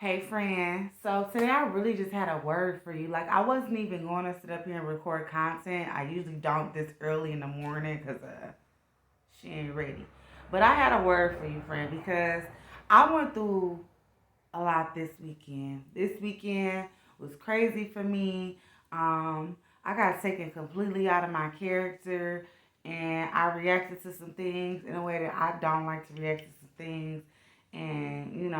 Hey friend, so today I really just had a word for you. Like I wasn't even going to sit up here and record content. I usually don't this early in the morning because she ain't ready. But I had a word for you, friend, because I went through a lot this weekend. This weekend was crazy for me. I got taken completely out of my character, and I reacted to some things in a way that I don't like to react to some things. And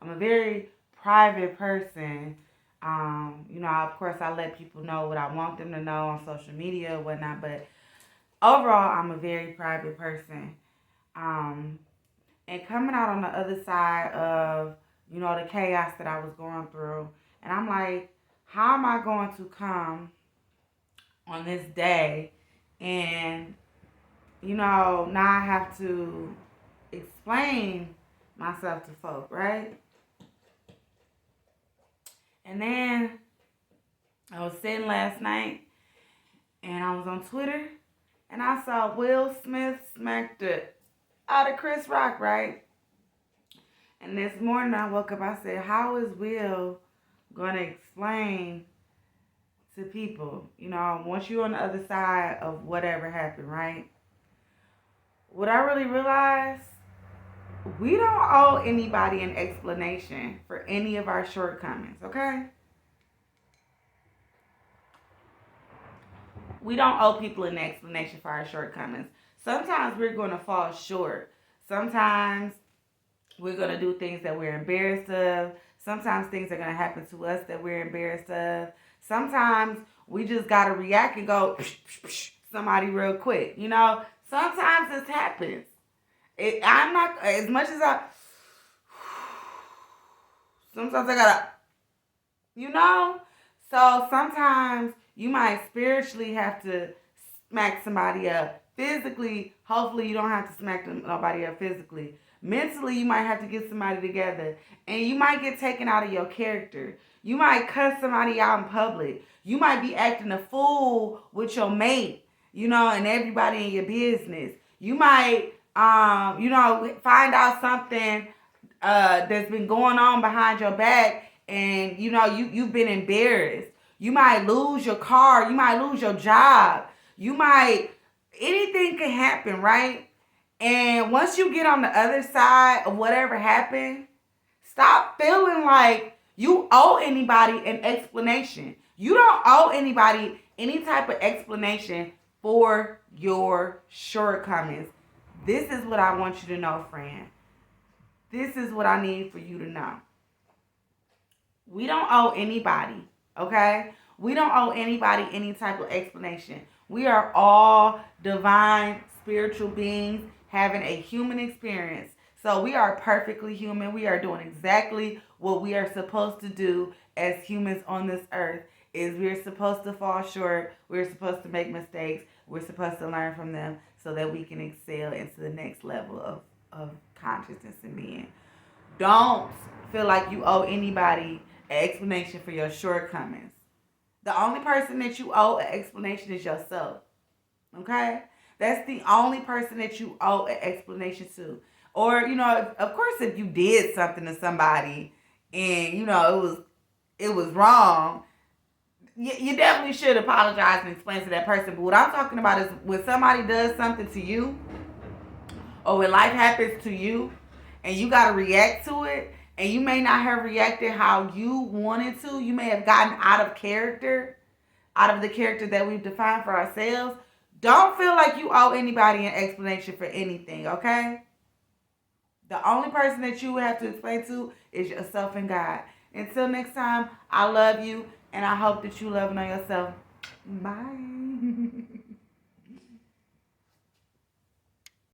I'm a very private person. Of course, I let people know what I want them to know on social media and whatnot. But overall, I'm a very private person. Um, and coming out on the other side of the chaos that I was going through, and I'm like, how am I going to come on this day and now I have to explain myself to folk, right? And then I was sitting last night and I was on Twitter and I saw Will Smith smacked it out of Chris Rock, right? And this morning I woke up, I said, how is Will going to explain to people, once you're on the other side of whatever happened, right? What I really realized, we don't owe anybody an explanation for any of our shortcomings, okay? We don't owe people an explanation for our shortcomings. Sometimes we're going to fall short. Sometimes we're going to do things that we're embarrassed of. Sometimes things are going to happen to us that we're embarrassed of. Sometimes we just got to react and go, psh, psh, psh, somebody real quick. Sometimes this happens. I'm not, as much as sometimes I got to, you know? So sometimes you might spiritually have to smack somebody up. Physically, hopefully you don't have to smack nobody up physically. Mentally, you might have to get somebody together. And you might get taken out of your character. You might cuss somebody out in public. You might be acting a fool with your mate, and everybody in your business. You might, find out something that's been going on behind your back, and you've been embarrassed. You might lose your car. You might lose your job. You might, anything can happen, right? And once you get on the other side of whatever happened, stop feeling like you owe anybody an explanation. You don't owe anybody any type of explanation for your shortcomings. This is what I want you to know, friend. This is what I need for you to know. We don't owe anybody, okay? We don't owe anybody any type of explanation. We are all divine spiritual beings having a human experience. So we are perfectly human. We are doing exactly what we are supposed to do as humans on this earth. Is we're supposed to fall short. We're supposed to make mistakes. We're supposed to learn from them so that we can excel into the next level of consciousness and being. Don't feel like you owe anybody an explanation for your shortcomings. The only person that you owe an explanation is yourself. Okay? That's the only person that you owe an explanation to. Or, of course, if you did something to somebody and, it was wrong, you definitely should apologize and explain to that person. But what I'm talking about is when somebody does something to you, or when life happens to you, and you got to react to it, and you may not have reacted how you wanted to. You may have gotten out of character, out of the character that we've defined for ourselves. Don't feel like you owe anybody an explanation for anything, okay? The only person that you have to explain to is yourself and God. Until next time, I love you, and I hope that you love on yourself. Bye.